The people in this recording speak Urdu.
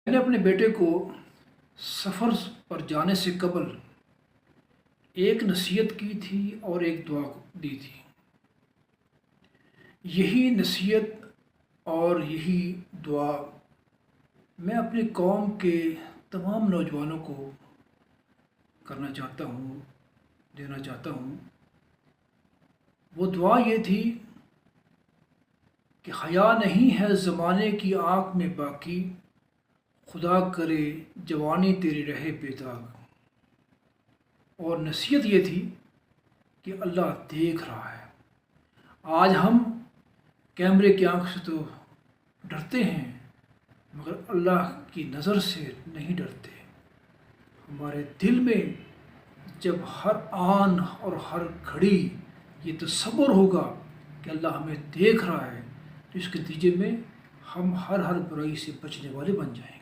میں نے اپنے بیٹے کو سفر پر جانے سے قبل ایک نصیحت کی تھی اور ایک دعا دی تھی۔ یہی نصیحت اور یہی دعا میں اپنی قوم کے تمام نوجوانوں کو کرنا چاہتا ہوں، دینا چاہتا ہوں۔ وہ دعا یہ تھی کہ حیا نہیں ہے زمانے کی آنکھ میں باقی، خدا کرے جوانی تیری رہے بے داغ۔ اور نصیحت یہ تھی کہ اللہ دیکھ رہا ہے۔ آج ہم کیمرے کی آنکھ سے تو ڈرتے ہیں مگر اللہ کی نظر سے نہیں ڈرتے۔ ہمارے دل میں جب ہر آن اور ہر گھڑی یہ تصور ہوگا کہ اللہ ہمیں دیکھ رہا ہے تو اس کے نتیجے میں ہم ہر برائی سے بچنے والے بن جائیں گے۔